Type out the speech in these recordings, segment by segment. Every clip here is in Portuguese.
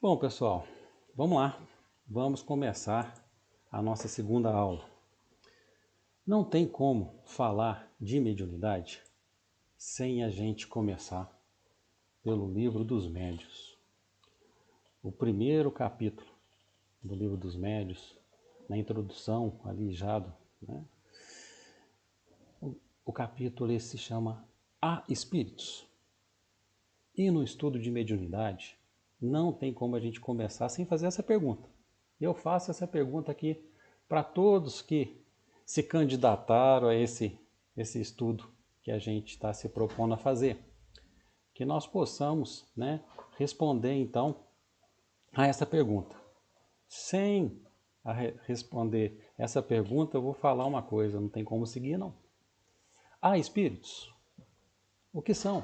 Bom, pessoal, vamos lá. Vamos começar a nossa segunda aula. Não tem como falar de mediunidade sem a gente começar pelo Livro dos Médiuns. O primeiro capítulo do Livro dos Médiuns, na introdução ali já, né? O capítulo esse se chama Há Espíritos. E no estudo de mediunidade, não tem como a gente começar sem fazer essa pergunta. Eu faço essa pergunta aqui para todos que se candidataram a esse estudo que a gente está se propondo a fazer. Que nós possamos, né, responder então a essa pergunta. Sem responder essa pergunta, eu vou falar uma coisa, não tem como seguir não. Há espíritos? O que são?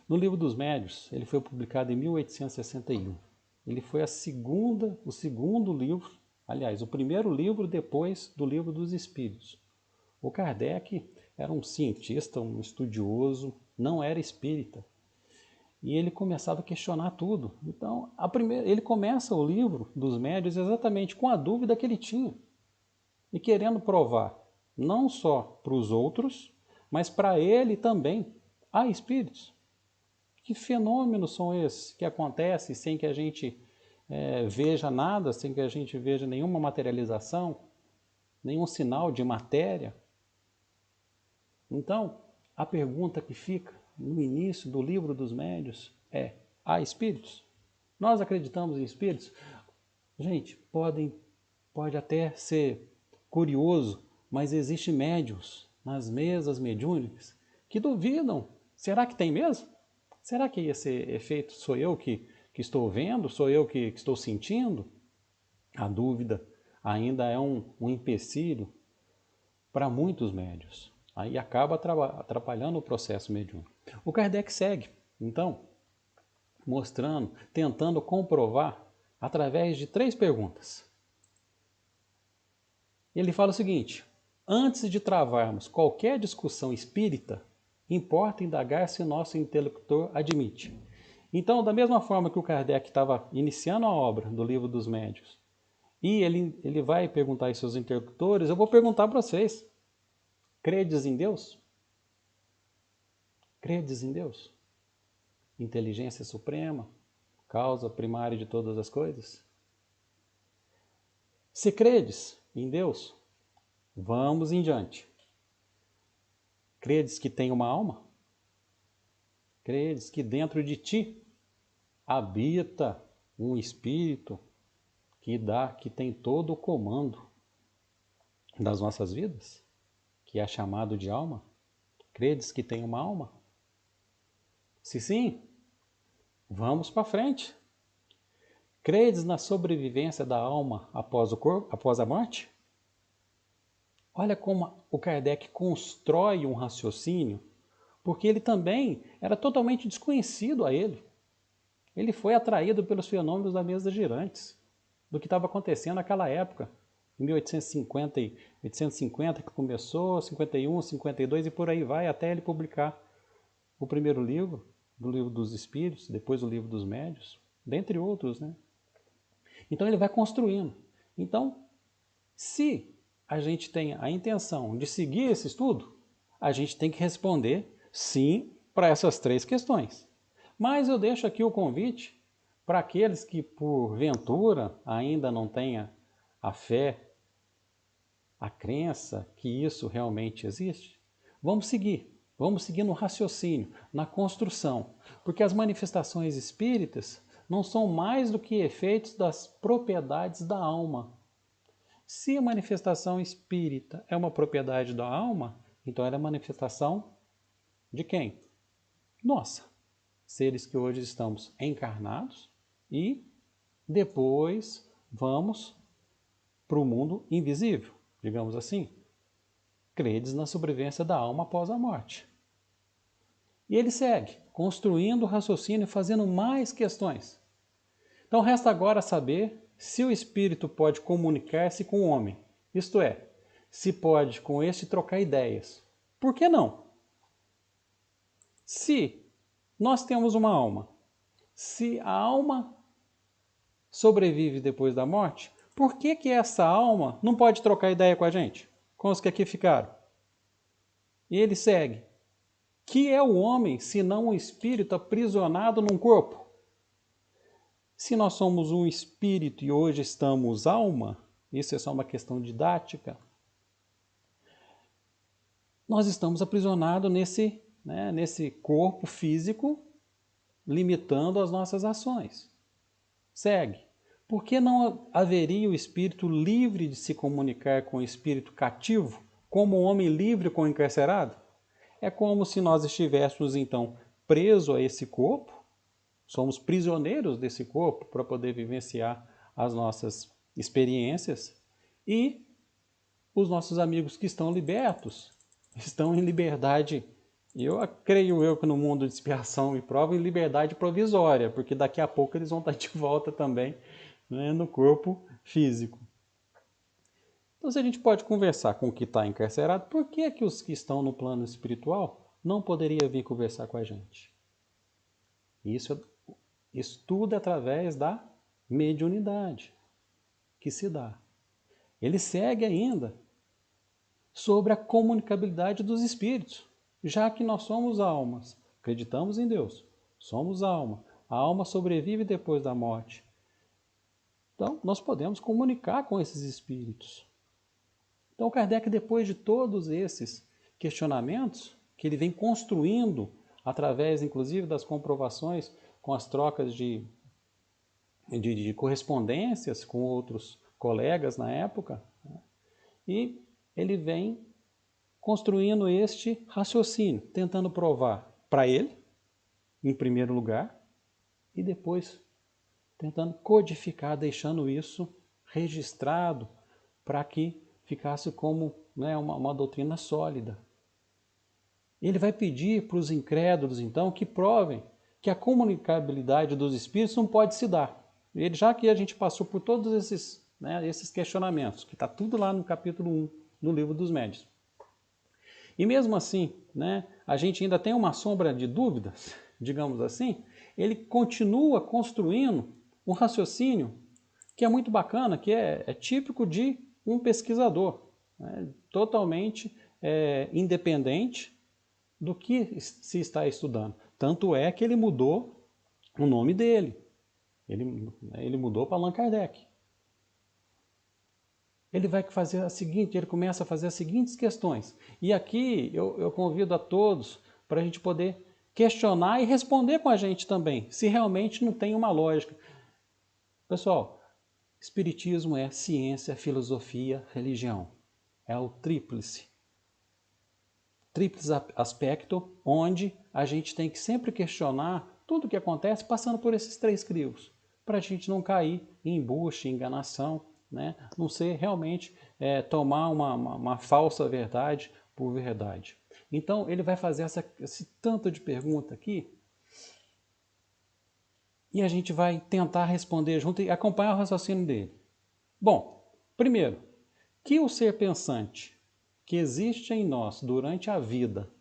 No Livro dos Médiuns, ele foi publicado em 1861. Ele foi o segundo livro, aliás, o primeiro livro depois do Livro dos Espíritos. O Kardec era um cientista, um estudioso, não era espírita. E ele começava a questionar tudo. Então, ele começa o Livro dos Médiuns exatamente com a dúvida que ele tinha. E querendo provar, não só para os outros, mas para ele também, há espíritos. Que fenômenos são esses que acontecem sem que a gente veja nada, sem que a gente veja nenhuma materialização, nenhum sinal de matéria? Então, a pergunta que fica no início do Livro dos Médiuns é: há espíritos? Nós acreditamos em espíritos? Gente, pode até ser curioso, mas existem médiuns nas mesas mediúnicas que duvidam. Será que tem mesmo? Será que esse efeito sou eu que estou vendo? Sou eu que estou sentindo? A dúvida ainda é um empecilho para muitos médiuns. Aí acaba atrapalhando o processo mediúnico. O Kardec segue, então, mostrando, tentando comprovar através de 3 perguntas. Ele fala o seguinte: antes de travarmos qualquer discussão espírita, importa indagar se nosso interlocutor admite. Então, da mesma forma que o Kardec estava iniciando a obra do Livro dos Médiuns, e ele vai perguntar aos seus interlocutores, eu vou perguntar para vocês: credes em Deus? Credes em Deus? Inteligência suprema, causa primária de todas as coisas? Se credes em Deus, vamos em diante. Credes que tem uma alma? Credes que dentro de ti habita um espírito que tem todo o comando das nossas vidas, que é chamado de alma? Credes que tem uma alma? Se sim, vamos para frente. Credes na sobrevivência da alma após o corpo, após a morte? Olha como o Kardec constrói um raciocínio, porque ele também era totalmente desconhecido a ele. Ele foi atraído pelos fenômenos das mesas girantes, do que estava acontecendo naquela época, em 1850 que começou, 51, 52 e por aí vai, até ele publicar o primeiro livro, do Livro dos Espíritos, depois o Livro dos Médiuns, dentre outros, né? Então ele vai construindo. Então, se a gente tem a intenção de seguir esse estudo, a gente tem que responder sim para essas 3 questões. Mas eu deixo aqui o convite para aqueles que, porventura, ainda não tenham a fé, a crença que isso realmente existe. Vamos seguir no raciocínio, na construção, porque as manifestações espíritas não são mais do que efeitos das propriedades da alma. Se a manifestação espírita é uma propriedade da alma, então ela é manifestação de quem? Nossa. Seres que hoje estamos encarnados e depois vamos para o mundo invisível, digamos assim. Credes na sobrevivência da alma após a morte. E ele segue, construindo o raciocínio, fazendo mais questões. Então resta agora saber se o espírito pode comunicar-se com o homem. Isto é, se pode com este trocar ideias. Por que não? Se nós temos uma alma, se a alma sobrevive depois da morte, por que que essa alma não pode trocar ideia com a gente? Com os que aqui ficaram? E ele segue. Que é o homem, senão um espírito aprisionado num corpo? Se nós somos um espírito e hoje estamos alma, isso é só uma questão didática, nós estamos aprisionados nesse corpo físico, limitando as nossas ações. Segue. Por que não haveria o espírito livre de se comunicar com o espírito cativo, como o homem livre com o encarcerado? É como se nós estivéssemos, então, presos a esse corpo, somos prisioneiros desse corpo para poder vivenciar as nossas experiências, e os nossos amigos que estão libertos, estão em liberdade, creio eu que no mundo de expiação e prova, em liberdade provisória, porque daqui a pouco eles vão estar de volta também, né, no corpo físico. Então, se a gente pode conversar com o que está encarcerado, por que que os que estão no plano espiritual não poderiam vir conversar com a gente? Isso tudo é através da mediunidade que se dá. Ele segue ainda sobre a comunicabilidade dos espíritos, já que nós somos almas, acreditamos em Deus, somos alma, a alma sobrevive depois da morte. Então, nós podemos comunicar com esses espíritos. Então, Kardec, depois de todos esses questionamentos, que ele vem construindo, através, inclusive, das comprovações com as trocas de correspondências com outros colegas na época, né? E ele vem construindo este raciocínio, tentando provar para ele, em primeiro lugar, e depois tentando codificar, deixando isso registrado para que ficasse como, né, uma doutrina sólida. Ele vai pedir para os incrédulos, então, que provem que a comunicabilidade dos espíritos não pode se dar. Já que a gente passou por todos esses questionamentos, que está tudo lá no capítulo 1, no Livro dos Médiuns. E mesmo assim, né, a gente ainda tem uma sombra de dúvidas, digamos assim, ele continua construindo um raciocínio que é muito bacana, que é típico de um pesquisador, né, totalmente independente do que se está estudando. Tanto é que ele mudou o nome dele. Ele mudou para Allan Kardec. Ele vai fazer ele começa a fazer as seguintes questões. E aqui eu convido a todos para a gente poder questionar e responder com a gente também, se realmente não tem uma lógica. Pessoal, Espiritismo é ciência, filosofia, religião. É o tríplice aspecto, onde a gente tem que sempre questionar tudo o que acontece passando por esses três crivos, para a gente não cair em embuste, enganação, né? Não ser realmente tomar uma falsa verdade por verdade. Então ele vai fazer esse tanto de pergunta aqui, e a gente vai tentar responder junto e acompanhar o raciocínio dele. Bom, primeiro, que o ser pensante que existe em nós durante a vida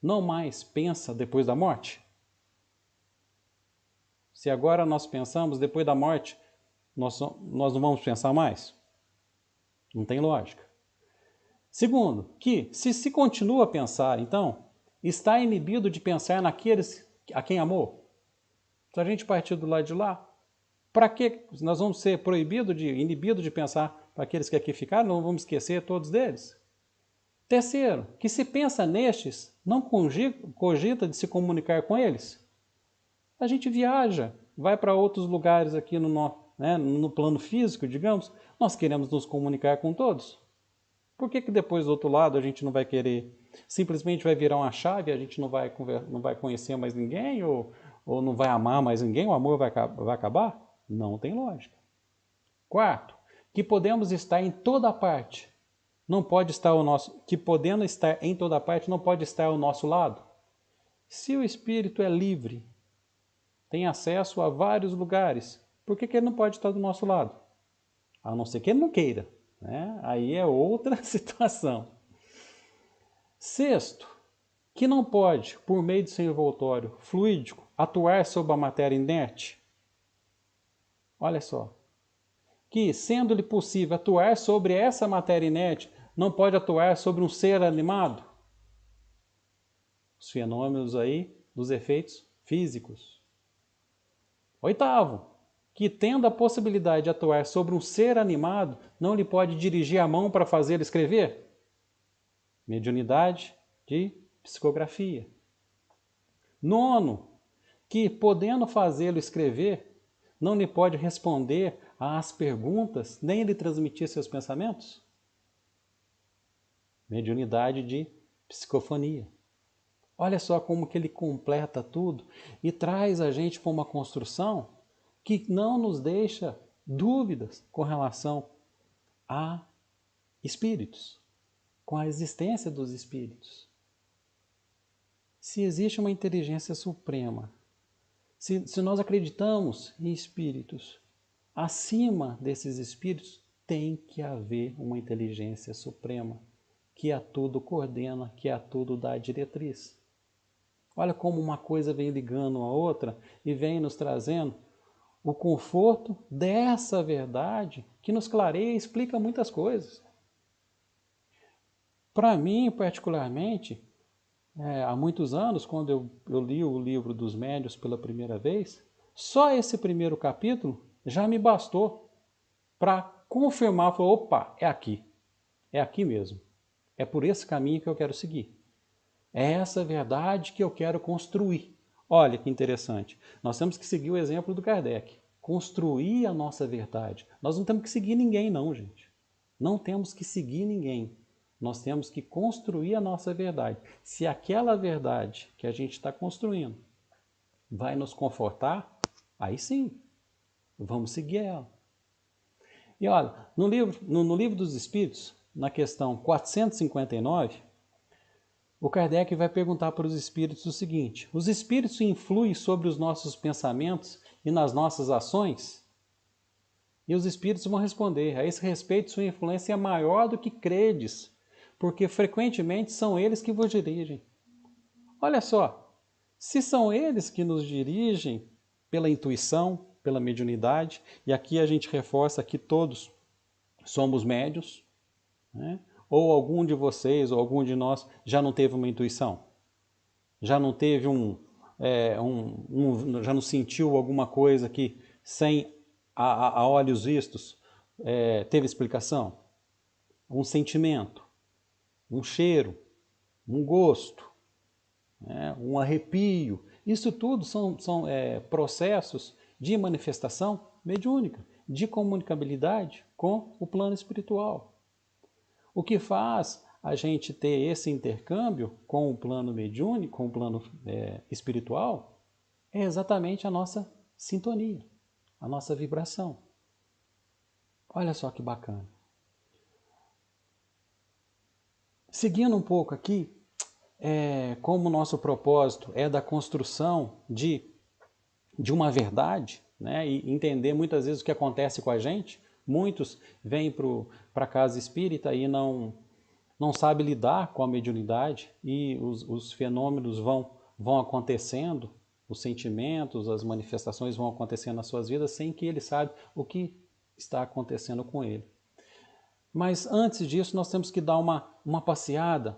não mais pensa depois da morte? Se agora nós pensamos depois da morte, nós não vamos pensar mais? Não tem lógica. Segundo, que se continua a pensar, então, está inibido de pensar naqueles a quem amou? Se a gente partir do lado de lá, para que nós vamos ser inibidos de pensar para aqueles que aqui ficaram, não vamos esquecer todos deles? Terceiro, que se pensa nestes, não cogita de se comunicar com eles? A gente viaja, vai para outros lugares aqui no plano físico, digamos, nós queremos nos comunicar com todos. Por que depois do outro lado a gente não vai querer, simplesmente vai virar uma chave, a gente não vai conhecer mais ninguém, ou não vai amar mais ninguém, o amor vai acabar? Não tem lógica. Quarto, que podemos estar em toda parte, não pode estar que podendo estar em toda parte, não pode estar ao nosso lado. Se o espírito é livre, tem acesso a vários lugares, por que ele não pode estar do nosso lado? A não ser que ele não queira, né? Aí é outra situação. Sexto, que não pode, por meio de seu envoltório fluídico, atuar sobre a matéria inerte. Olha só, que, sendo-lhe possível atuar sobre essa matéria inerte, não pode atuar sobre um ser animado? Os fenômenos aí dos efeitos físicos. Oitavo, que tendo a possibilidade de atuar sobre um ser animado, não lhe pode dirigir a mão para fazer escrever? Mediunidade de psicografia. Nono, que podendo fazê-lo escrever, não lhe pode responder às perguntas, nem lhe transmitir seus pensamentos? Mediunidade de psicofonia. Olha só como que ele completa tudo e traz a gente para uma construção que não nos deixa dúvidas com relação a espíritos, com a existência dos espíritos. Se existe uma inteligência suprema, se nós acreditamos em espíritos, acima desses espíritos tem que haver uma inteligência suprema, que a tudo coordena, que a tudo dá diretriz. Olha como uma coisa vem ligando a outra e vem nos trazendo o conforto dessa verdade que nos clareia e explica muitas coisas. Para mim, particularmente, há muitos anos, quando eu li o livro dos Médiuns pela primeira vez, só esse primeiro capítulo já me bastou para confirmar, falar, opa, é aqui mesmo, é por esse caminho que eu quero seguir. É essa verdade que eu quero construir. Olha que interessante. Nós temos que seguir o exemplo do Kardec. Construir a nossa verdade. Nós não temos que seguir ninguém, não, gente. Não temos que seguir ninguém. Nós temos que construir a nossa verdade. Se aquela verdade que a gente está construindo vai nos confortar, aí sim, vamos seguir ela. E olha, no livro dos Espíritos, na questão 459, o Kardec vai perguntar para os espíritos o seguinte: os espíritos influem sobre os nossos pensamentos e nas nossas ações? E os espíritos vão responder: a esse respeito, sua influência é maior do que credes, porque frequentemente são eles que vos dirigem. Olha só, se são eles que nos dirigem pela intuição, pela mediunidade, e aqui a gente reforça que todos somos médiuns, né? Ou algum de vocês, ou algum de nós, já não teve uma intuição? Já não teve já não sentiu alguma coisa que, sem a olhos vistos, teve explicação? Um sentimento, um cheiro, um gosto, né? Um arrepio. Isso tudo são processos de manifestação mediúnica, de comunicabilidade com o plano espiritual. O que faz a gente ter esse intercâmbio com o plano mediúnico, com o plano espiritual, é exatamente a nossa sintonia, a nossa vibração. Olha só que bacana. Seguindo um pouco aqui, como o nosso propósito é da construção de uma verdade, né, e entender muitas vezes o que acontece com a gente, muitos vêm para a casa espírita e não sabe lidar com a mediunidade e os fenômenos vão acontecendo, os sentimentos, as manifestações vão acontecendo nas suas vidas sem que ele saiba o que está acontecendo com ele. Mas antes disso, nós temos que dar uma passeada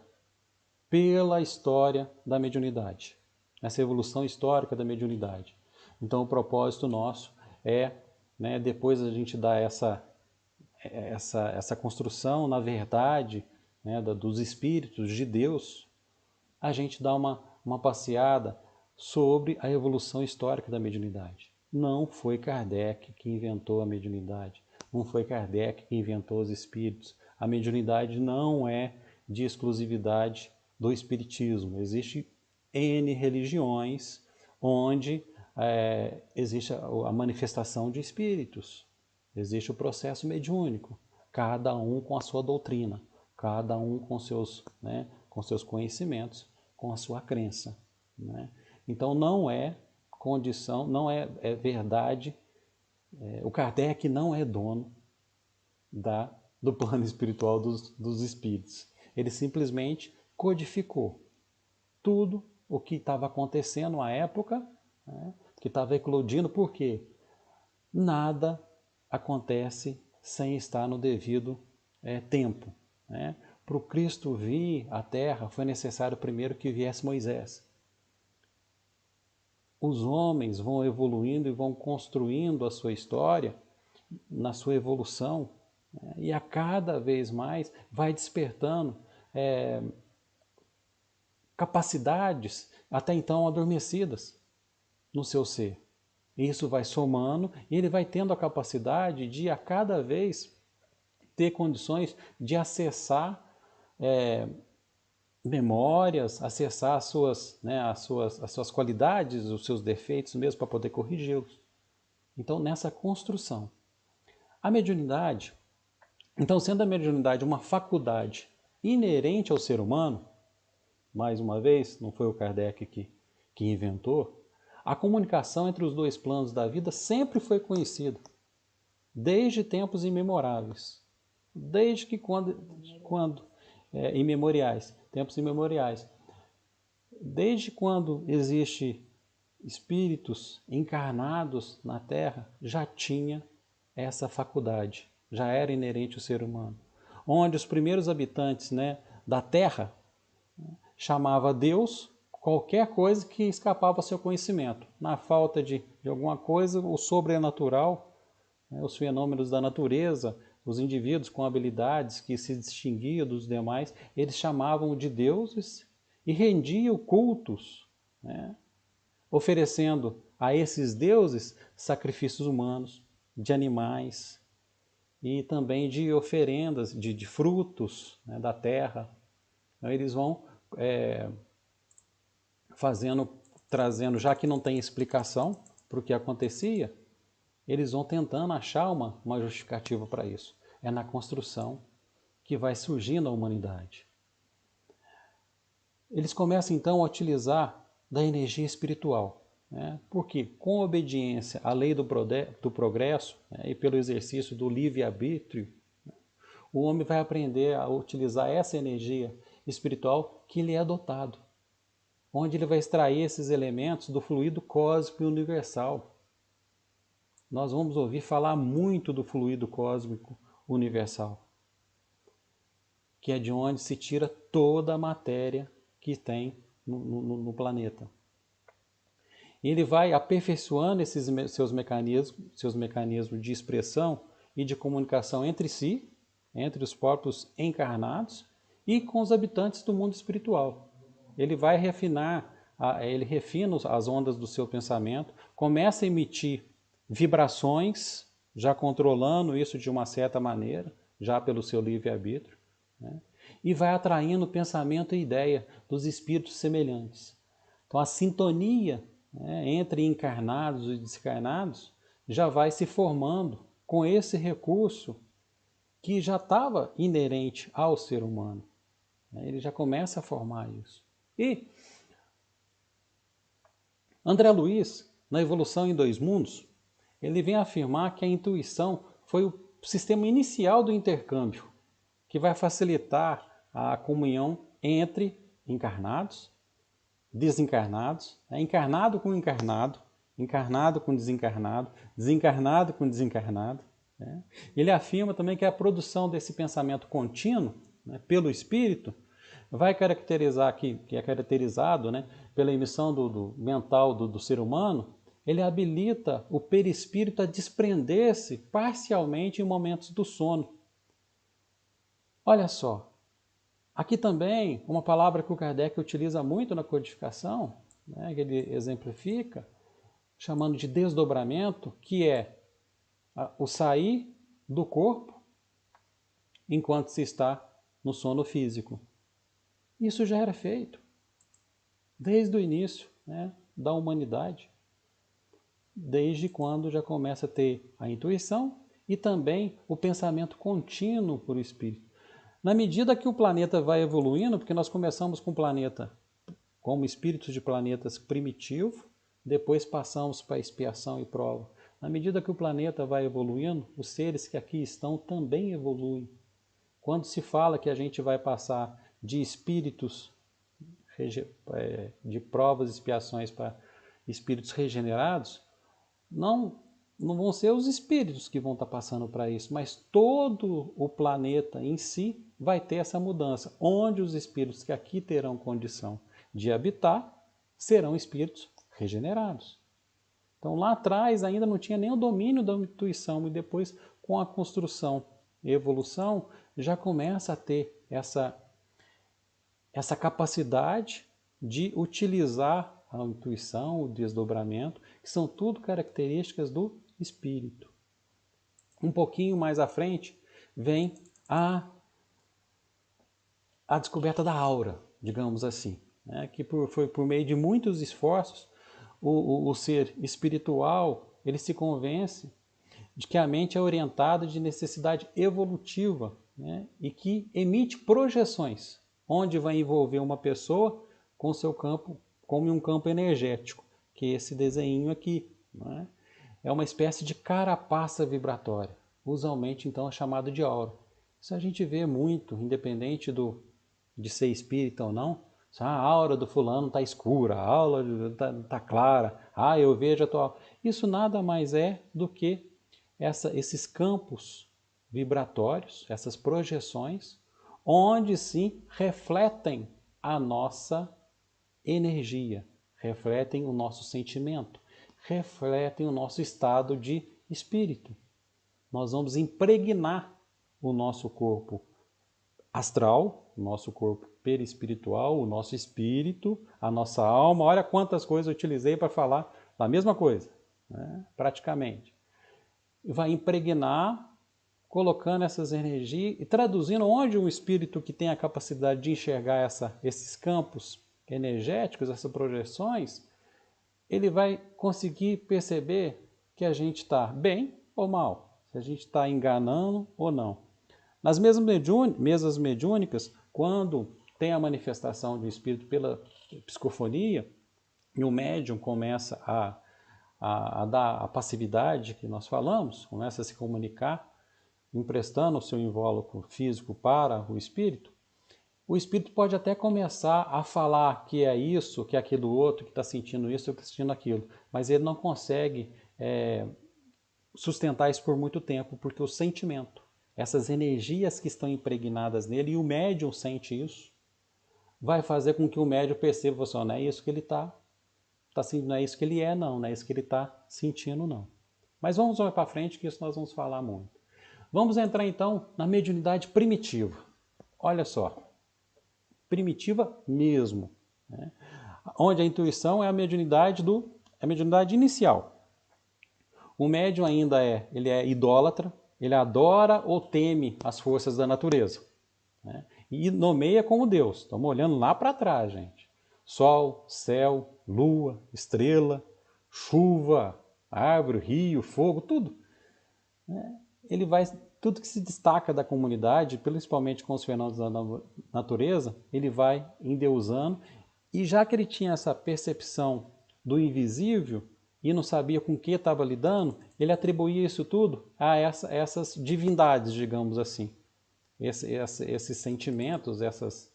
pela história da mediunidade, essa evolução histórica da mediunidade. Então o propósito nosso é, né, depois a gente dar essa construção na verdade, né, dos espíritos de Deus, a gente dá uma passeada sobre a evolução histórica da mediunidade. Não foi Kardec que inventou a mediunidade, não foi Kardec que inventou os espíritos. A mediunidade não é de exclusividade do espiritismo. Existem N religiões onde existe a manifestação de espíritos, existe o processo mediúnico, cada um com a sua doutrina, cada um com seus conhecimentos, com a sua crença, né? Então não é condição, não é verdade, o Kardec não é dono do plano espiritual dos espíritos. Ele simplesmente codificou tudo o que estava acontecendo à época, né, que estava eclodindo, porque nada acontece sem estar no devido tempo. Né? Para o Cristo vir à Terra, foi necessário primeiro que viesse Moisés. Os homens vão evoluindo e vão construindo a sua história na sua evolução, né? E a cada vez mais vai despertando capacidades até então adormecidas no seu ser. Isso vai somando e ele vai tendo a capacidade de a cada vez ter condições de acessar memórias, acessar as suas qualidades, os seus defeitos mesmo, para poder corrigi-los. Então, nessa construção. A mediunidade, então, sendo a mediunidade uma faculdade inerente ao ser humano, mais uma vez, não foi o Kardec que inventou, a comunicação entre os dois planos da vida sempre foi conhecida, desde tempos imemoráveis, desde que imemoriais, tempos imemoriais. Desde quando existe espíritos encarnados na Terra, já tinha essa faculdade, já era inerente ao ser humano. Onde os primeiros habitantes, né, da Terra chamava Deus qualquer coisa que escapava ao seu conhecimento. Na falta de alguma coisa, o sobrenatural, né, os fenômenos da natureza, os indivíduos com habilidades que se distinguiam dos demais, eles chamavam de deuses e rendiam cultos, né, oferecendo a esses deuses sacrifícios humanos, de animais e também de oferendas, de frutos, né, da terra. Então, eles vão trazendo, já que não tem explicação para o que acontecia, eles vão tentando achar uma justificativa para isso. É na construção que vai surgindo a humanidade. Eles começam então a utilizar da energia espiritual, né? Porque com obediência à lei do progresso, né, e pelo exercício do livre-arbítrio, o homem vai aprender a utilizar essa energia espiritual que lhe é dotado, onde ele vai extrair esses elementos do fluido cósmico e universal. Nós vamos ouvir falar muito do fluido cósmico universal, que é de onde se tira toda a matéria que tem no planeta. E ele vai aperfeiçoando esses seus mecanismos de expressão e de comunicação entre si, entre os próprios encarnados e com os habitantes do mundo espiritual. Ele vai ele refina as ondas do seu pensamento, começa a emitir vibrações, já controlando isso de uma certa maneira, já pelo seu livre-arbítrio, né? E vai atraindo pensamento e ideia dos espíritos semelhantes. Então a sintonia, né, entre encarnados e desencarnados já vai se formando com esse recurso que já estava inerente ao ser humano. Ele já começa a formar isso. E André Luiz, na Evolução em Dois Mundos, ele vem afirmar que a intuição foi o sistema inicial do intercâmbio, que vai facilitar a comunhão entre encarnados, desencarnados, encarnado com encarnado, encarnado com desencarnado, desencarnado com desencarnado. Né? Ele afirma também que a produção desse pensamento contínuo, né, pelo espírito, vai caracterizar aqui, que é caracterizado, né, pela emissão do mental do ser humano, ele habilita o perispírito a desprender-se parcialmente em momentos do sono. Olha só, aqui também uma palavra que o Kardec utiliza muito na codificação, né, que ele exemplifica, chamando de desdobramento, que é o sair do corpo enquanto se está no sono físico. Isso já era feito desde o início, né, da humanidade, desde quando já começa a ter a intuição e também o pensamento contínuo por espírito. Na medida que o planeta vai evoluindo, porque nós começamos com o planeta como espíritos de planetas primitivos, depois passamos para expiação e prova. Na medida que o planeta vai evoluindo, os seres que aqui estão também evoluem. Quando se fala que a gente vai passar de espíritos de provas e expiações para espíritos regenerados, não não vão ser os espíritos que vão estar passando para isso, mas todo o planeta em si vai ter essa mudança, onde os espíritos que aqui terão condição de habitar serão espíritos regenerados. Então lá atrás ainda não tinha nem o domínio da intuição, e depois com a construção e evolução já começa a ter essa capacidade de utilizar a intuição, o desdobramento, que são tudo características do espírito. Um pouquinho mais à frente vem a descoberta da aura, digamos assim, né? Que foi por meio de muitos esforços o ser espiritual ele se convence de que a mente é orientada de necessidade evolutiva, né? E que emite projeções, onde vai envolver uma pessoa com seu campo, como um campo energético, que é esse desenho aqui, né? É uma espécie de carapaça vibratória, usualmente então é chamado de aura. Isso a gente vê muito, independente de ser espírita ou não. A aura do fulano está escura, a aura está clara, eu vejo a tua aura. Isso nada mais é do que esses campos vibratórios, essas projeções, onde sim refletem a nossa energia, refletem o nosso sentimento, refletem o nosso estado de espírito. Nós vamos impregnar o nosso corpo astral, o nosso corpo perispiritual, o nosso espírito, a nossa alma. Olha quantas coisas eu utilizei para falar da mesma coisa, né? Praticamente. Vai impregnar, colocando essas energias e traduzindo onde um espírito que tem a capacidade de enxergar esses campos energéticos, essas projeções, ele vai conseguir perceber que a gente está bem ou mal, se a gente está enganando ou não. Nas mesas mediúnicas, quando tem a manifestação de um espírito pela psicofonia, e o médium começa a dar a passividade que nós falamos, começa a se comunicar, emprestando o seu invólucro físico para o espírito pode até começar a falar que é isso, que é aquilo outro, que está sentindo isso, que está sentindo aquilo, mas ele não consegue sustentar isso por muito tempo, porque o sentimento, essas energias que estão impregnadas nele, e o médium sente isso, vai fazer com que o médium perceba, assim, não é isso que ele está sentindo, não é isso que ele é, não é isso que ele está sentindo, não. Mas vamos olhar para frente, que isso nós vamos falar muito. Vamos entrar então na mediunidade primitiva. Olha só, primitiva mesmo, né? Onde a intuição é a mediunidade inicial. O médium ainda ele é idólatra, ele adora ou teme as forças da natureza, né? E nomeia como Deus. Estamos olhando lá para trás, gente. Sol, céu, lua, estrela, chuva, árvore, rio, fogo, tudo. Ele vai, tudo que se destaca da comunidade, principalmente com os fenômenos da natureza, ele vai endeusando. E já que ele tinha essa percepção do invisível e não sabia com que estava lidando, ele atribuía isso tudo a essas divindades, digamos assim. Esses sentimentos, essas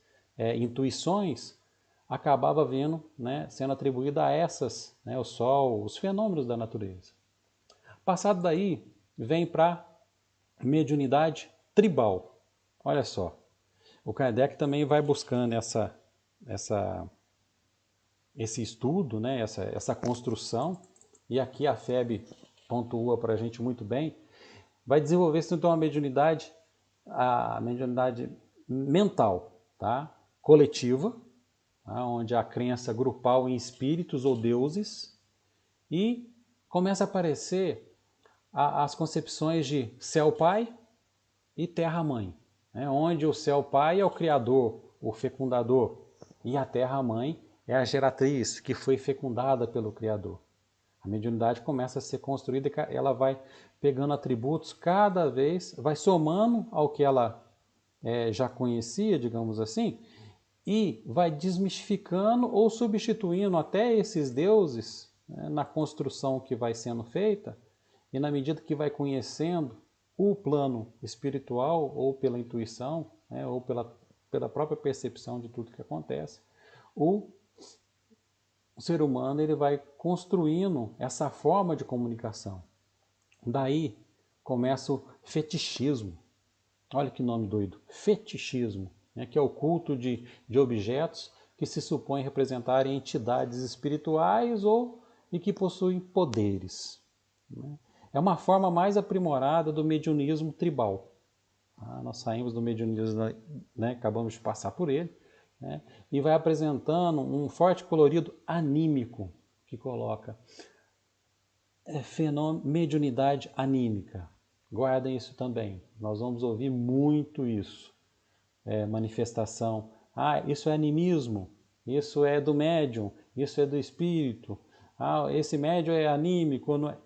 intuições, acabava vendo, né, sendo atribuída a essas, né, o sol, os fenômenos da natureza. Passado daí, vem para mediunidade tribal. Olha só, o Kardec também vai buscando esse estudo, né, essa construção, e aqui a FEB pontua para a gente muito bem, vai desenvolver-se então a mediunidade mental, tá? Coletiva, tá? Onde há a crença grupal em espíritos ou deuses, e começa a aparecer as concepções de céu-pai e terra-mãe, né? Onde o céu-pai é o criador, o fecundador, e a terra-mãe é a geratriz que foi fecundada pelo criador. A mediunidade começa a ser construída e ela vai pegando atributos cada vez, vai somando ao que ela já conhecia, digamos assim, e vai desmistificando ou substituindo até esses deuses, né, na construção que vai sendo feita, e na medida que vai conhecendo o plano espiritual, ou pela intuição, né, ou pela própria percepção de tudo que acontece, o ser humano ele vai construindo essa forma de comunicação. Daí começa o fetichismo. Olha que nome doido, fetichismo, né, que é o culto de objetos que se supõe representarem entidades espirituais e que possuem poderes. Né? É uma forma mais aprimorada do mediunismo tribal. Nós saímos do mediunismo, né, acabamos de passar por ele, né, e vai apresentando um forte colorido anímico, que coloca mediunidade anímica. Guardem isso também, nós vamos ouvir muito isso. Manifestação, isso é animismo, isso é do médium, isso é do espírito, esse médium é anímico. Não é?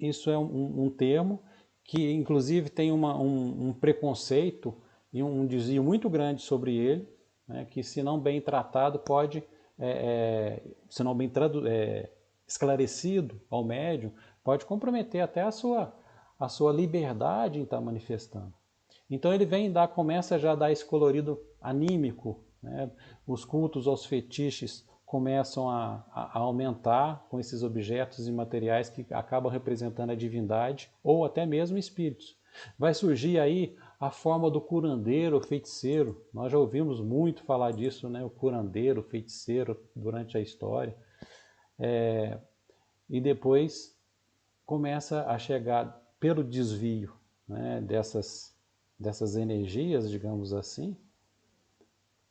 Isso é um termo que inclusive tem um preconceito e um desvio muito grande sobre ele, né, que se não bem tratado pode, se não bem esclarecido ao médium, pode comprometer até a sua liberdade em estar manifestando. Então ele começa já a dar esse colorido anímico, né? Os cultos aos fetiches começam a aumentar com esses objetos e materiais que acabam representando a divindade ou até mesmo espíritos. Vai surgir aí a forma do curandeiro, feiticeiro. Nós já ouvimos muito falar disso, né? O curandeiro, feiticeiro durante a história. E depois começa a chegar pelo desvio, né, dessas energias, digamos assim,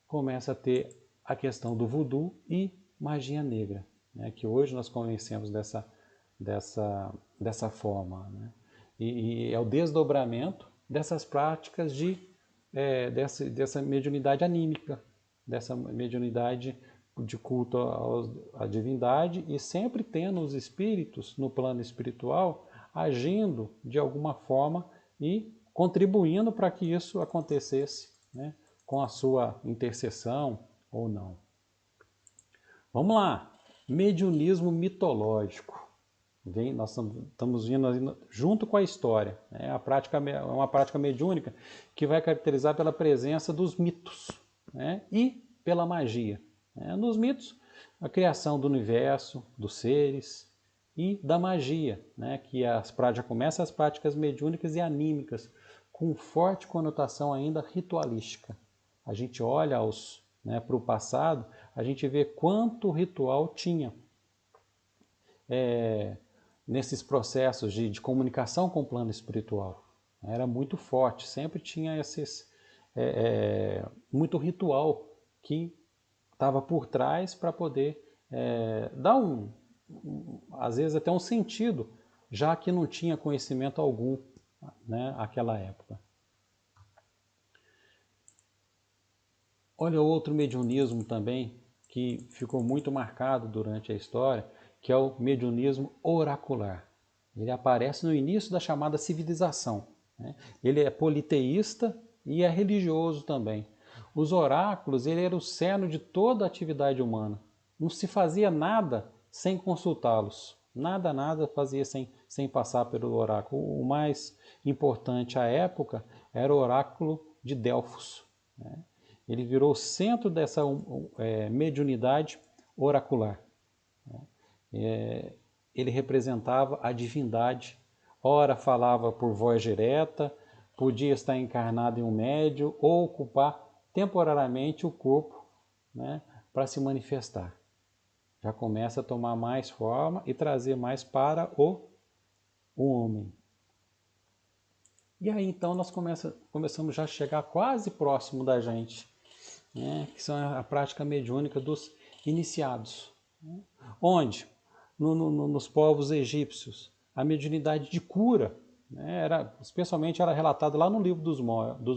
começa a ter a questão do voodoo e magia negra, né, que hoje nós conhecemos dessa forma. Né? E é o desdobramento dessas práticas dessa mediunidade anímica, dessa mediunidade de culto à divindade e sempre tendo os espíritos no plano espiritual agindo de alguma forma e contribuindo para que isso acontecesse, né, com a sua intercessão ou não. Vamos lá, mediunismo mitológico. Nós estamos vindo junto com a história. É uma prática mediúnica que vai caracterizar pela presença dos mitos, né, e pela magia. Nos mitos, a criação do universo, dos seres e da magia, né, que já começa as práticas mediúnicas e anímicas, com forte conotação ainda ritualística. A gente olha para o passado, a gente vê quanto ritual tinha nesses processos de comunicação com o plano espiritual. Era muito forte, sempre tinha muito ritual que estava por trás para poder dar às vezes até um sentido, já que não tinha conhecimento algum, né, naquela época. Olha outro mediunismo também que ficou muito marcado durante a história, que é o mediunismo oracular. Ele aparece no início da chamada civilização. Né? Ele é politeísta e é religioso também. Os oráculos, ele era o cerne de toda a atividade humana. Não se fazia nada sem consultá-los. Nada fazia sem passar pelo oráculo. O mais importante à época era o oráculo de Delfos. Né? Ele virou o centro dessa mediunidade oracular. Ele representava a divindade. Ora falava por voz direta, podia estar encarnado em um médium ou ocupar temporariamente o corpo, né, para se manifestar. Já começa a tomar mais forma e trazer mais para o homem. E aí então nós começamos já a chegar quase próximo da gente, né, que são a prática mediúnica dos iniciados. Né? Onde? Nos povos egípcios, a mediunidade de cura, né, especialmente era relatada lá no livro dos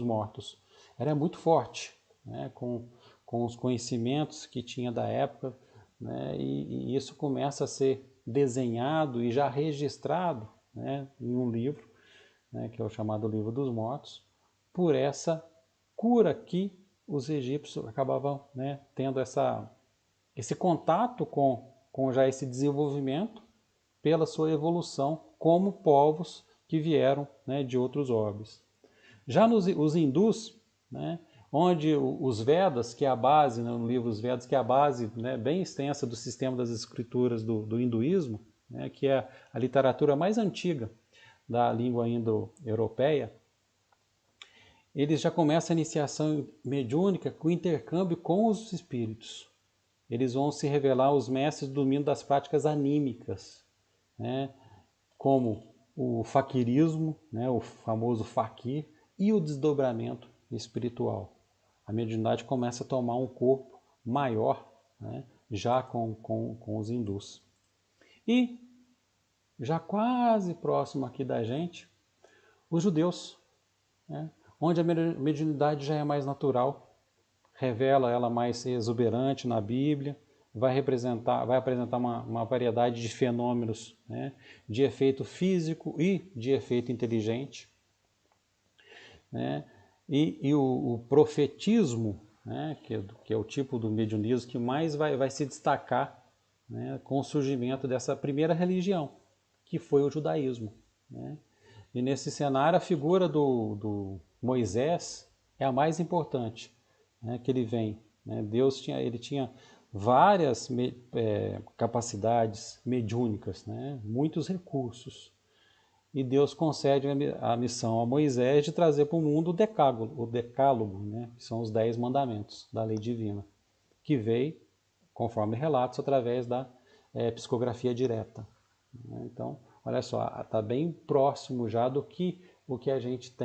mortos, era muito forte, né, com os conhecimentos que tinha da época, né, e isso começa a ser desenhado e já registrado, né, em um livro, né, que é o chamado Livro dos Mortos, por essa cura que os egípcios acabavam, né, tendo esse contato com já esse desenvolvimento pela sua evolução como povos que vieram, né, de outros orbes. Já os hindus, né, onde os Vedas, que é a base, né, no livro Os Vedas, que é a base, né, bem extensa do sistema das escrituras do hinduísmo, né, que é a literatura mais antiga da língua indo-europeia, eles já começam a iniciação mediúnica com intercâmbio com os espíritos. Eles vão se revelar os mestres do domínio das práticas anímicas, né, como o faquirismo, né, o famoso faquir, e o desdobramento espiritual. A mediunidade começa a tomar um corpo maior, né, já com os hindus. E, já quase próximo aqui da gente, os judeus, né, onde a mediunidade já é mais natural, revela ela mais exuberante na Bíblia, vai apresentar uma variedade de fenômenos, né, de efeito físico e de efeito inteligente, né, e o profetismo, né, que é o tipo do mediunismo que mais vai se destacar, né, com o surgimento dessa primeira religião, que foi o judaísmo, né. E nesse cenário a figura do Moisés é a mais importante, né, que ele vem. Né? Ele tinha várias capacidades mediúnicas, né? Muitos recursos. E Deus concede a missão a Moisés de trazer para o mundo o decálogo, né? Que são os 10 mandamentos da lei divina, que veio, conforme relatos, através da psicografia direta. Né? Então, olha só, está bem próximo já do que o que a gente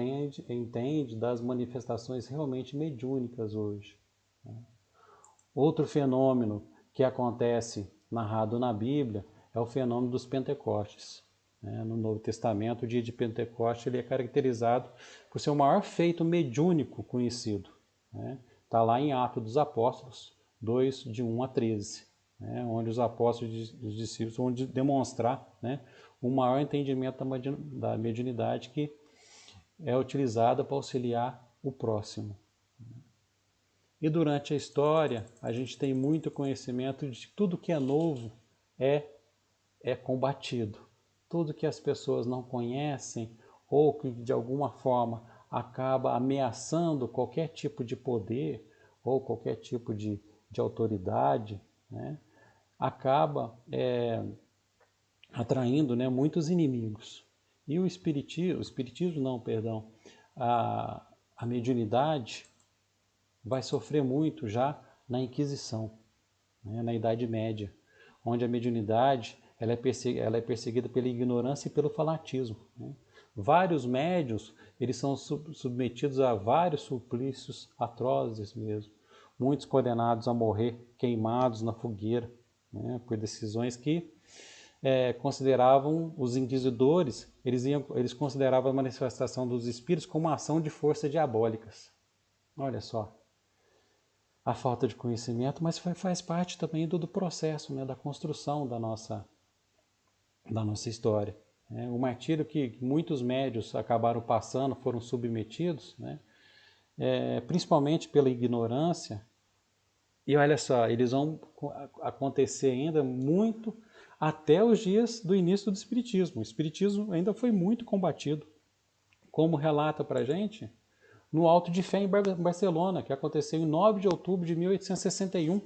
entende das manifestações realmente mediúnicas hoje. Outro fenômeno que acontece narrado na Bíblia é o fenômeno dos Pentecostes. No Novo Testamento, o dia de Pentecostes ele é caracterizado por ser o maior feito mediúnico conhecido. Está lá em Atos dos Apóstolos 2, de 1 a 13, onde os apóstolos e os discípulos vão demonstrar o maior entendimento da mediunidade que é utilizada para auxiliar o próximo. E durante a história, a gente tem muito conhecimento de que tudo que é novo é combatido. Tudo que as pessoas não conhecem ou que de alguma forma acaba ameaçando qualquer tipo de poder ou qualquer tipo de autoridade, né, acaba atraindo, né, muitos inimigos. E o espiritismo não, perdão, a mediunidade vai sofrer muito já na Inquisição, né, na Idade Média, onde a mediunidade ela é perseguida pela ignorância e pelo fanatismo. Né? Vários médiuns eles são submetidos a vários suplícios atrozes mesmo, muitos condenados a morrer queimados na fogueira, né, por decisões que consideravam os inquisidores, eles consideravam a manifestação dos espíritos como uma ação de forças diabólicas. Olha só, a falta de conhecimento, mas faz parte também do processo, né, da construção da nossa história. O martírio que muitos médios acabaram passando, foram submetidos, né, principalmente pela ignorância, e olha só, eles vão acontecer ainda muito até os dias do início do Espiritismo. O Espiritismo ainda foi muito combatido, como relata para a gente no Auto de Fé em Barcelona, que aconteceu em 9 de outubro de 1861,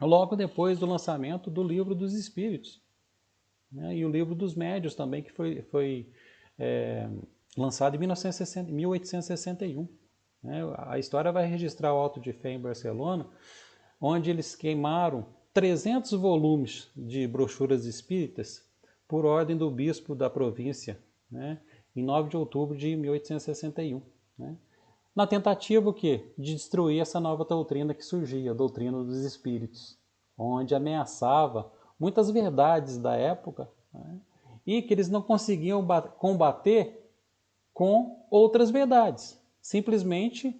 logo depois do lançamento do Livro dos Espíritos, né, e o Livro dos Médios também, que foi lançado em 1861. Né. A história vai registrar o Auto de Fé em Barcelona, onde eles queimaram 300 volumes de brochuras espíritas por ordem do bispo da província, né, em 9 de outubro de 1861. Né, na tentativa o quê? De destruir essa nova doutrina que surgia, a doutrina dos espíritos, onde ameaçava muitas verdades da época, né, e que eles não conseguiam combater com outras verdades. Simplesmente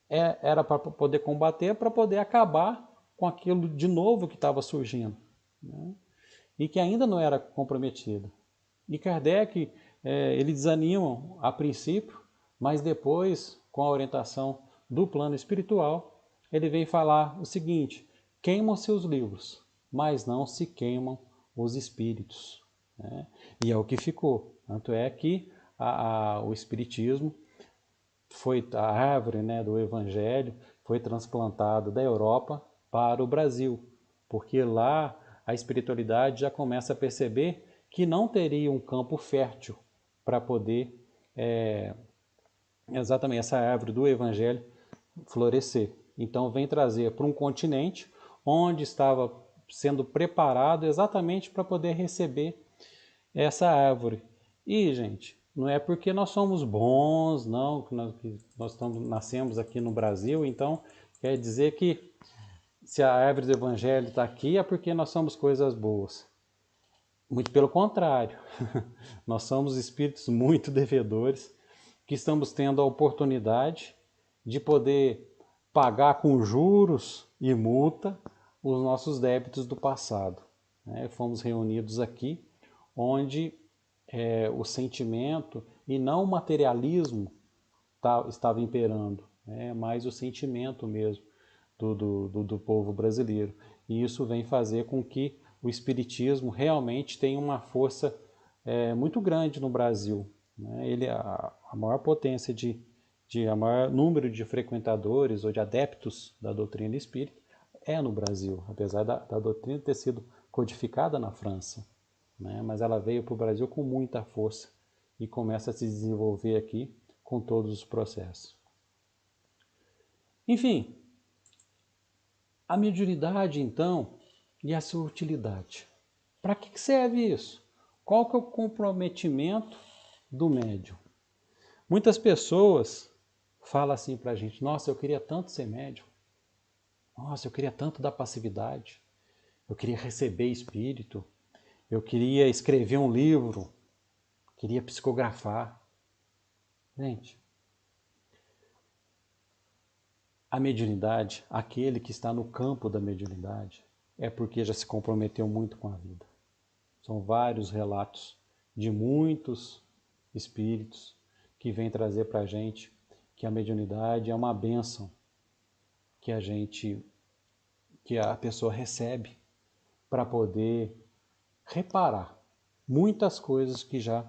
era para poder combater, para poder acabar com aquilo de novo que estava surgindo, né, e que ainda não era comprometido. E Kardec, ele desanima a princípio, mas depois, com a orientação do plano espiritual, ele vem falar o seguinte: queimam-se os livros, mas não se queimam os espíritos. Né? E é o que ficou. Tanto é que o espiritismo foi a árvore, né, do Evangelho, foi transplantado da Europa para o Brasil, porque lá a espiritualidade já começa a perceber que não teria um campo fértil para poder, exatamente, essa árvore do Evangelho florescer. Então vem trazer para um continente onde estava sendo preparado exatamente para poder receber essa árvore. E, gente, não é porque nós somos bons, não, que nós nascemos aqui no Brasil, então quer dizer que se a árvore do Evangelho está aqui é porque nós somos coisas boas. Muito pelo contrário, nós somos espíritos muito devedores que estamos tendo a oportunidade de poder pagar com juros e multa os nossos débitos do passado. Fomos reunidos aqui onde o sentimento e não o materialismo estava imperando, mas o sentimento mesmo do povo brasileiro. E isso vem fazer com que o espiritismo realmente tenha uma força muito grande no Brasil. Ele, a maior potência a maior número de frequentadores ou de adeptos da doutrina espírita é no Brasil, apesar da doutrina ter sido codificada na França. Mas ela veio para o Brasil com muita força e começa a se desenvolver aqui com todos os processos. Enfim, a mediunidade, então, e a sua utilidade. Para que serve isso? Qual que é o comprometimento do médium? Muitas pessoas falam assim para a gente: nossa, eu queria tanto ser médium. Nossa, eu queria tanto dar passividade. Eu queria receber espírito. Eu queria escrever um livro. Queria psicografar. Gente, a mediunidade, aquele que está no campo da mediunidade, é porque já se comprometeu muito com a vida. São vários relatos de muitos espíritos que vêm trazer para a gente que a mediunidade é uma bênção que a pessoa recebe para poder reparar muitas coisas que já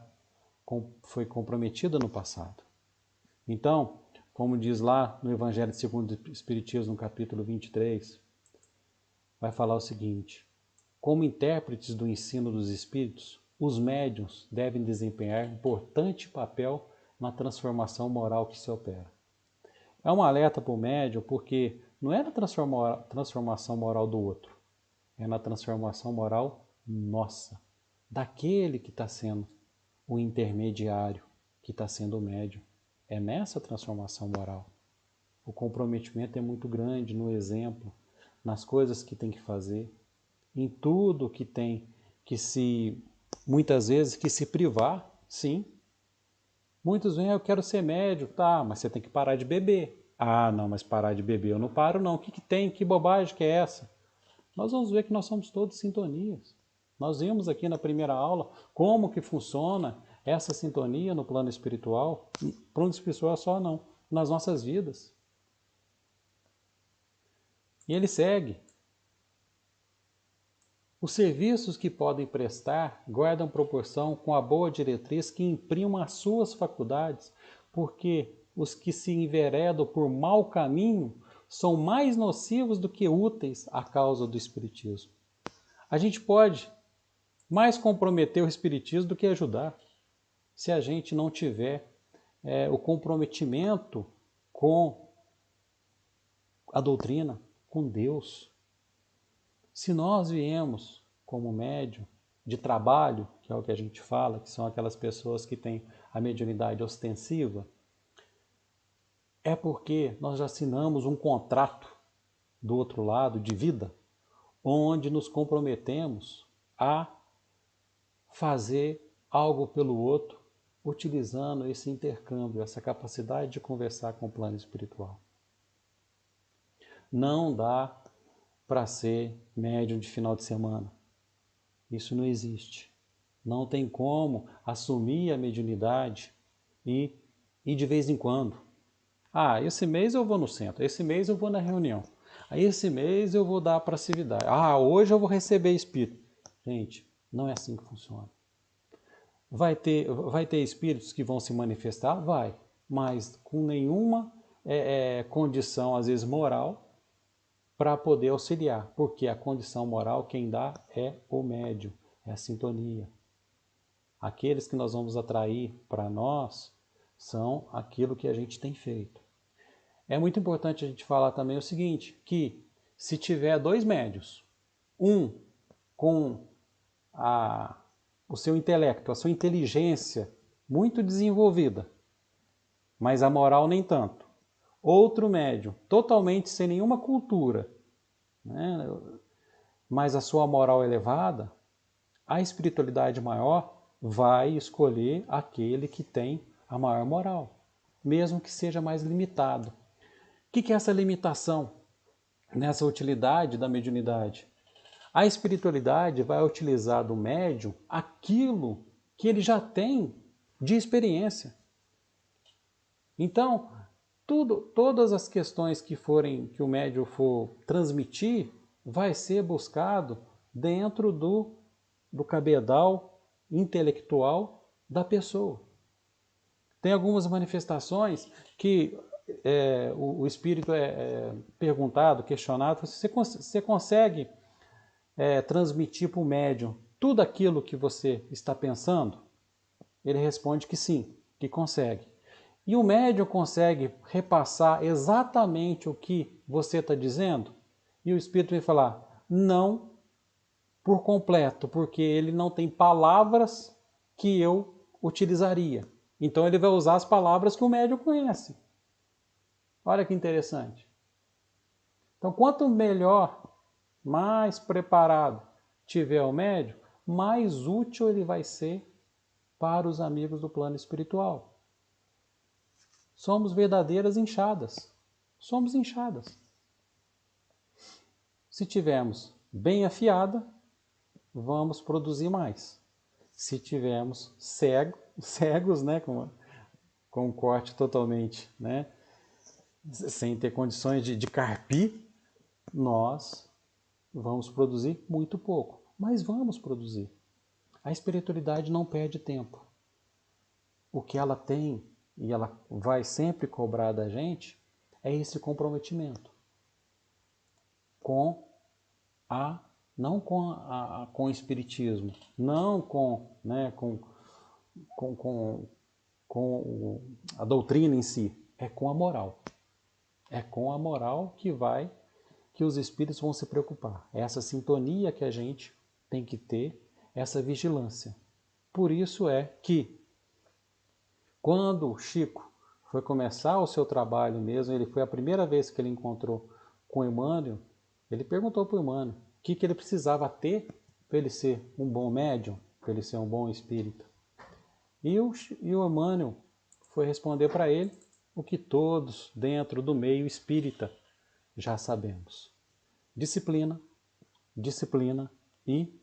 foi comprometida no passado. Então, como diz lá no Evangelho segundo o Espiritismo, no capítulo 23, vai falar o seguinte: como intérpretes do ensino dos espíritos, os médiuns devem desempenhar importante papel na transformação moral que se opera. É um alerta para o médium porque não é na transformação moral do outro, é na transformação moral nossa, daquele que está sendo o intermediário, que está sendo o médium. É nessa transformação moral. O comprometimento é muito grande no exemplo, nas coisas que tem que fazer, em tudo que tem muitas vezes, que se privar, sim. Muitos vêm: eu quero ser médium. Tá, mas você tem que parar de beber. Ah, não, mas parar de beber eu não paro não. O que tem? Que bobagem que é essa? Nós vamos ver que nós somos todos sintonias. Nós vimos aqui na primeira aula como que funciona essa sintonia no plano espiritual. Plano espiritual só não, nas nossas vidas. E ele segue: os serviços que podem prestar guardam proporção com a boa diretriz que imprima as suas faculdades, porque os que se enveredam por mau caminho são mais nocivos do que úteis à causa do espiritismo. A gente pode mais comprometer o espiritismo do que ajudar, se a gente não tiver o comprometimento com a doutrina, com Deus. Se nós viemos como médium de trabalho, que é o que a gente fala, que são aquelas pessoas que têm a mediunidade ostensiva, é porque nós já assinamos um contrato do outro lado de vida, onde nos comprometemos a fazer algo pelo outro, utilizando esse intercâmbio, essa capacidade de conversar com o plano espiritual. Não dá para ser médium de final de semana. Isso não existe. Não tem como assumir a mediunidade e de vez em quando. Ah, esse mês eu vou no centro, esse mês eu vou na reunião, esse mês eu vou dar passividade. Ah, hoje eu vou receber espírito. Gente, não é assim que funciona. Vai ter espíritos que vão se manifestar? Vai, mas com nenhuma condição, às vezes moral, para poder auxiliar, porque a condição moral quem dá é o médium, é a sintonia. Aqueles que nós vamos atrair para nós são aquilo que a gente tem feito. É muito importante a gente falar também o seguinte, que se tiver dois médios, um com o seu intelecto, a sua inteligência muito desenvolvida, mas a moral nem tanto. Outro médium, totalmente sem nenhuma cultura, né, mas a sua moral elevada, a espiritualidade maior vai escolher aquele que tem a maior moral, mesmo que seja mais limitado. O que é essa limitação nessa utilidade da mediunidade? A espiritualidade vai utilizar do médium aquilo que ele já tem de experiência. Então, todas as questões que o médium for transmitir, vai ser buscado dentro do cabedal intelectual da pessoa. Tem algumas manifestações que o espírito é perguntado, questionado, você consegue transmitir para o médium tudo aquilo que você está pensando? Ele responde que sim, que consegue. E o médium consegue repassar exatamente o que você está dizendo? E o espírito vai falar, não por completo, porque ele não tem palavras que eu utilizaria. Então ele vai usar as palavras que o médium conhece. Olha que interessante. Então quanto melhor, mais preparado tiver o médium, mais útil ele vai ser para os amigos do plano espiritual. Somos verdadeiras enxadas. Somos enxadas. Se tivermos bem afiada, vamos produzir mais. Se tivermos cegos, né, com um corte totalmente, né, sem ter condições de carpir, nós vamos produzir muito pouco. Mas vamos produzir. A espiritualidade não perde tempo. O que ela tem, e ela vai sempre cobrar da gente, é esse comprometimento não com o espiritismo, não com a doutrina em si, é com a moral. É com a moral que os espíritos vão se preocupar. É essa sintonia que a gente tem que ter, essa vigilância. Por isso é que, quando o Chico foi começar o seu trabalho mesmo, ele foi a primeira vez que ele encontrou com Emmanuel, ele perguntou para o Emmanuel o que ele precisava ter para ele ser um bom médium, para ele ser um bom espírita. E o Emmanuel foi responder para ele o que todos dentro do meio espírita já sabemos. Disciplina, disciplina e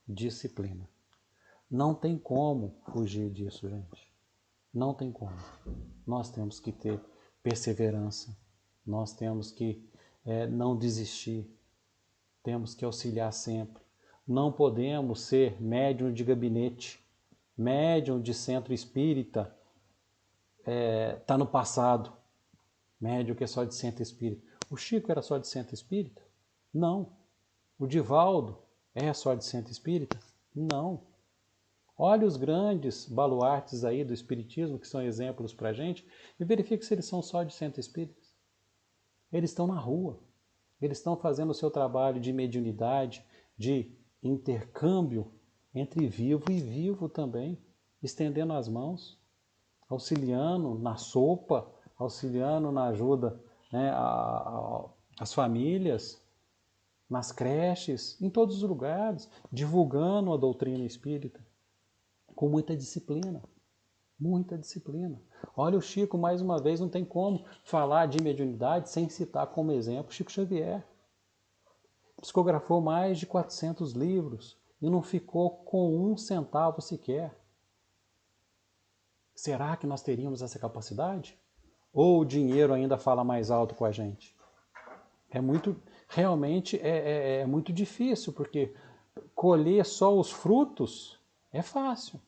disciplina. Não tem como fugir disso, gente. Não tem como. Nós temos que ter perseverança, nós temos que não desistir, temos que auxiliar sempre. Não podemos ser médium de gabinete, médium de centro espírita, está no passado. Médium que é só de centro espírita. O Chico era só de centro espírita? Não. O Divaldo é só de centro espírita? Não. Olha os grandes baluartes aí do espiritismo, que são exemplos para a gente, e verifique se eles são só de centro espírita. Eles estão na rua, eles estão fazendo o seu trabalho de mediunidade, de intercâmbio entre vivo e vivo também, estendendo as mãos, auxiliando na sopa, auxiliando na ajuda, né, às famílias, nas creches, em todos os lugares, divulgando a doutrina espírita, com muita disciplina. Muita disciplina. Olha o Chico, mais uma vez, não tem como falar de mediunidade sem citar como exemplo Chico Xavier. Psicografou mais de 400 livros e não ficou com um centavo sequer. Será que nós teríamos essa capacidade? Ou o dinheiro ainda fala mais alto com a gente? Realmente é muito difícil, porque colher só os frutos é fácil.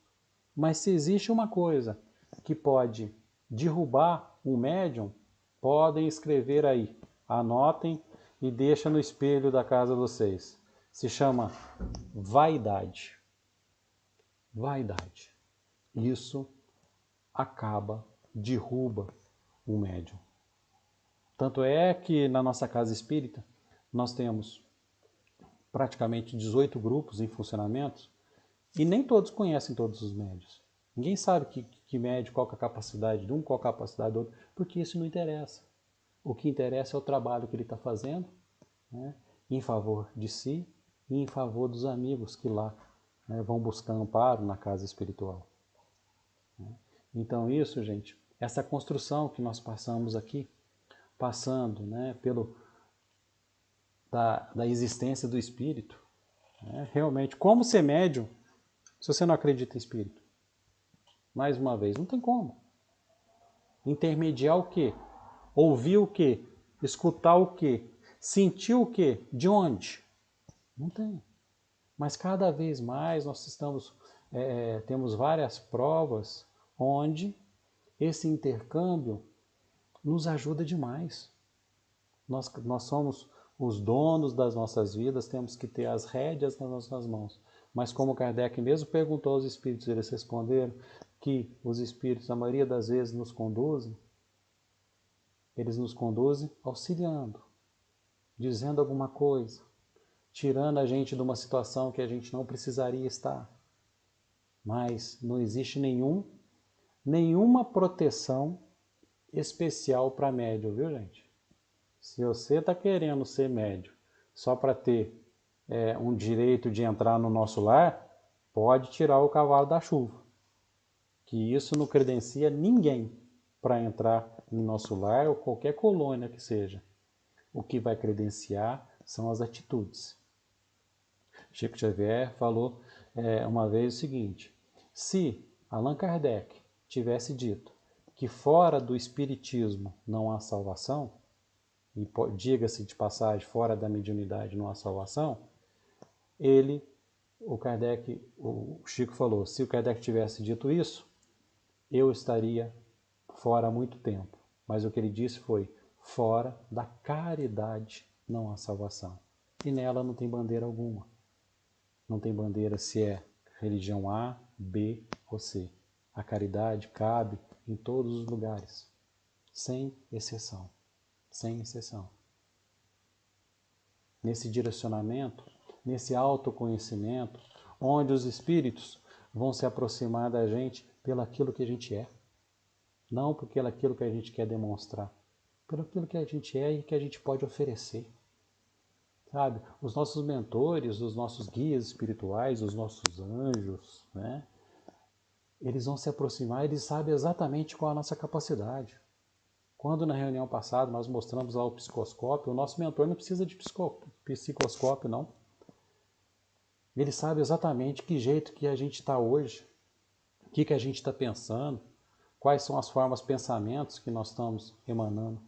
Mas se existe uma coisa que pode derrubar um médium, podem escrever aí, anotem e deixa no espelho da casa de vocês. Se chama vaidade. Vaidade. Isso acaba, derruba o médium. Tanto é que na nossa casa espírita nós temos praticamente 18 grupos em funcionamento e nem todos conhecem todos os médios. Ninguém sabe que médio, qual que é a capacidade de um, qual que é a capacidade do outro, porque isso não interessa. O que interessa é o trabalho que ele está fazendo, né, em favor de si e em favor dos amigos que lá, né, vão buscar amparo na casa espiritual. Então isso, gente, essa construção que nós passamos aqui, passando, né, da existência do espírito, né, realmente, como ser médium se você não acredita em espírito? Mais uma vez, não tem como. Intermediar o quê? Ouvir o quê? Escutar o quê? Sentir o quê? De onde? Não tem. Mas cada vez mais nós temos várias provas onde esse intercâmbio nos ajuda demais. Nós somos os donos das nossas vidas, temos que ter as rédeas nas nossas mãos. Mas como Kardec mesmo perguntou aos espíritos, eles responderam que os espíritos, a maioria das vezes, eles nos conduzem auxiliando, dizendo alguma coisa, tirando a gente de uma situação que a gente não precisaria estar. Mas não existe nenhuma proteção especial para médium, viu, gente? Se você está querendo ser médium só para ter um direito de entrar no nosso lar, pode tirar o cavalo da chuva. Que isso não credencia ninguém para entrar no nosso lar ou qualquer colônia que seja. O que vai credenciar são as atitudes. Chico Xavier falou uma vez o seguinte: se Allan Kardec tivesse dito que fora do espiritismo não há salvação, e diga-se de passagem, fora da mediunidade não há salvação, o Chico falou, se o Kardec tivesse dito isso, eu estaria fora há muito tempo. Mas o que ele disse foi, fora da caridade não há salvação. E nela não tem bandeira alguma. Não tem bandeira se é religião A, B ou C. A caridade cabe em todos os lugares, sem exceção. Sem exceção. Nesse direcionamento, nesse autoconhecimento, onde os espíritos vão se aproximar da gente pelo aquilo que a gente é. Não por aquilo que a gente quer demonstrar, pelo aquilo que a gente é e que a gente pode oferecer. Sabe? Os nossos mentores, os nossos guias espirituais, os nossos anjos, né? Eles vão se aproximar, eles sabem exatamente qual é a nossa capacidade. Quando na reunião passada nós mostramos lá o psicoscópio, o nosso mentor não precisa de psicoscópio, não. Ele sabe exatamente que jeito que a gente está hoje, o que a gente está pensando, quais são as formas, pensamentos que nós estamos emanando.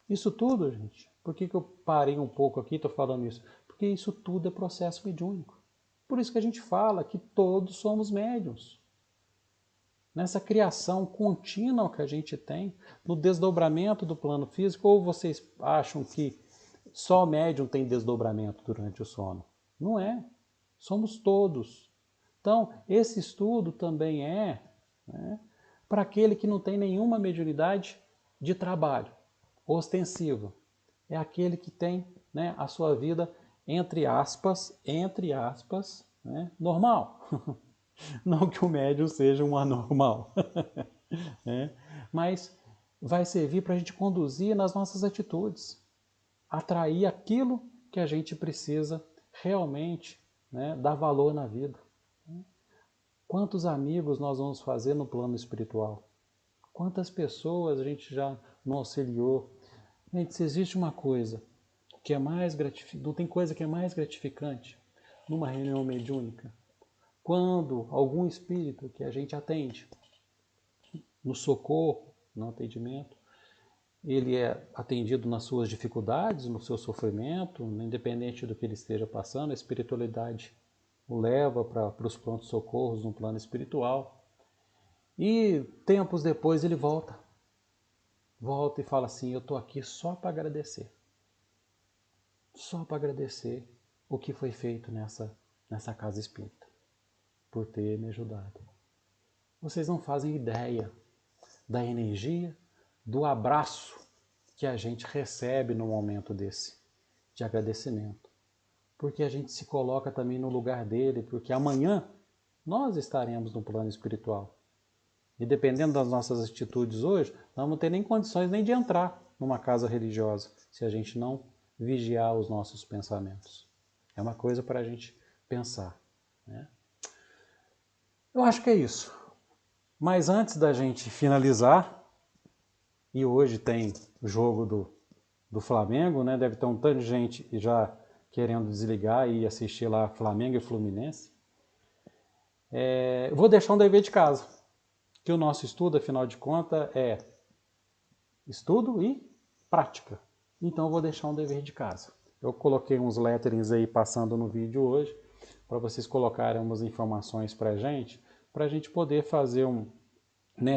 Isso tudo, gente, por que eu parei um pouco aqui e estou falando isso? Porque isso tudo é processo mediúnico. Por isso que a gente fala que todos somos médiuns. Nessa criação contínua que a gente tem, no desdobramento do plano físico, ou vocês acham que só médium tem desdobramento durante o sono? Não é. Somos todos. Então, esse estudo também para aquele que não tem nenhuma mediunidade de trabalho, ostensiva. É aquele que tem a sua vida, entre aspas, normal. Não que o médium seja um anormal, mas vai servir para a gente conduzir nas nossas atitudes, atrair aquilo que a gente precisa realmente dar valor na vida. Quantos amigos nós vamos fazer no plano espiritual? Quantas pessoas a gente já não auxiliou? Gente, se existe uma coisa que é mais gratificante, não tem coisa que é mais gratificante numa reunião mediúnica, quando algum espírito que a gente atende, no socorro, no atendimento, ele é atendido nas suas dificuldades, no seu sofrimento, independente do que ele esteja passando, a espiritualidade o leva para os prontos-socorros no plano espiritual. E tempos depois ele volta e fala assim, eu estou aqui só para agradecer. só para agradecer o que foi feito nessa casa espírita, por ter me ajudado. Vocês não fazem ideia da energia, do abraço que a gente recebe no momento desse, de agradecimento. Porque a gente se coloca também no lugar dele, porque amanhã nós estaremos no plano espiritual. E dependendo das nossas atitudes hoje, não vamos ter nem condições nem de entrar numa casa religiosa, se a gente não vigiar os nossos pensamentos. É uma coisa para a gente pensar, né? Eu acho que é isso. Mas antes da gente finalizar, e hoje tem o jogo do Flamengo, né? Deve ter um tanto de gente já querendo desligar e assistir lá Flamengo e Fluminense. Vou deixar um dever de casa, que o nosso estudo, afinal de contas, é estudo e prática. Então eu vou deixar um dever de casa. Eu coloquei uns letterings aí passando no vídeo hoje, para vocês colocarem umas informações para a gente poder fazer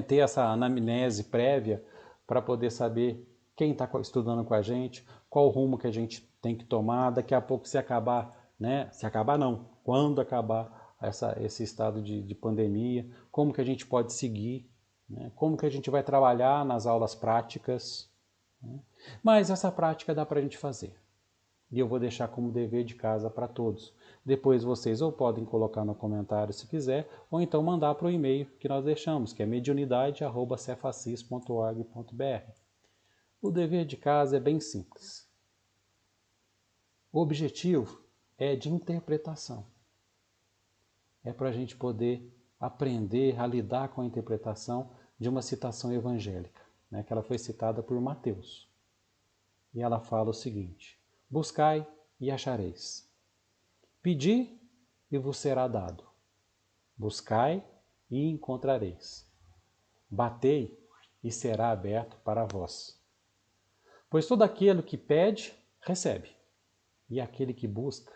ter essa anamnese prévia, para poder saber quem está estudando com a gente, qual rumo que a gente tem que tomar, daqui a pouco se acabar, se acabar não, quando acabar esse estado de pandemia, como que a gente pode seguir, como que a gente vai trabalhar nas aulas práticas, Mas essa prática dá para a gente fazer. E eu vou deixar como dever de casa para todos. Depois vocês ou podem colocar no comentário se quiser, ou então mandar para o e-mail que nós deixamos, que é mediunidade@cefacis.org.br. O dever de casa é bem simples. O objetivo é de interpretação. É para a gente poder aprender a lidar com a interpretação de uma citação evangélica, que ela foi citada por Mateus. E ela fala o seguinte: buscai e achareis. Pedi e vos será dado. Buscai e encontrareis. Batei e será aberto para vós. Pois todo aquele que pede, recebe. E aquele que busca,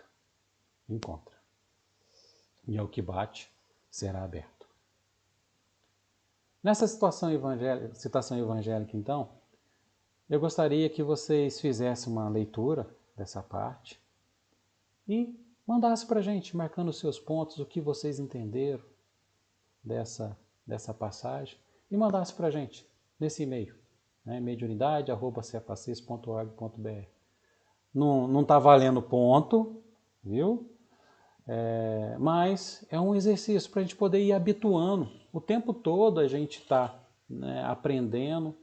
encontra. E ao que bate, será aberto. Nessa citação evangélica, então, eu gostaria que vocês fizessem uma leitura dessa parte e mandassem para a gente, marcando os seus pontos, o que vocês entenderam dessa passagem, e mandassem para a gente nesse e-mail, mediunidade@cefacis.org.br. Não está valendo ponto, viu? Mas é um exercício para a gente poder ir habituando. O tempo todo a gente está aprendendo.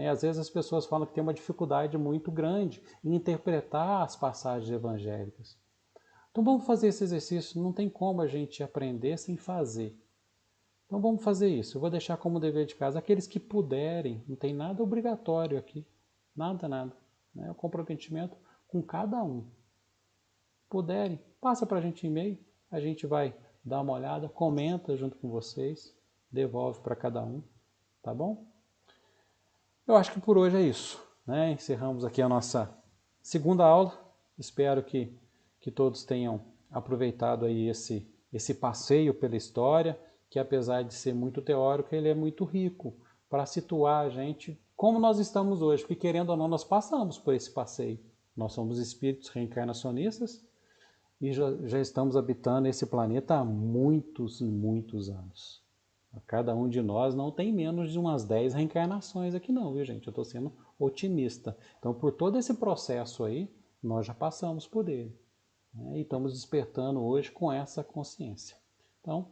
Às vezes as pessoas falam que tem uma dificuldade muito grande em interpretar as passagens evangélicas. Então vamos fazer esse exercício. Não tem como a gente aprender sem fazer. Então vamos fazer isso. Eu vou deixar como dever de casa. Aqueles que puderem, não tem nada obrigatório aqui. Nada. É o comprometimento com cada um. Puderem, passa para a gente e-mail, a gente vai dar uma olhada, comenta junto com vocês, devolve para cada um, tá bom? Eu acho que por hoje é isso, Encerramos aqui a nossa segunda aula. Espero que todos tenham aproveitado aí esse passeio pela história, que apesar de ser muito teórico, ele é muito rico para situar a gente como nós estamos hoje, porque querendo ou não, nós passamos por esse passeio. Nós somos espíritos reencarnacionistas, e já estamos habitando esse planeta há muitos e muitos anos. Cada um de nós não tem menos de umas 10 reencarnações aqui não, viu gente? Eu estou sendo otimista. Então, por todo esse processo aí, nós já passamos por ele. E estamos despertando hoje com essa consciência. Então,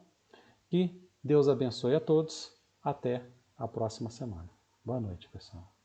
que Deus abençoe a todos. Até a próxima semana. Boa noite, pessoal.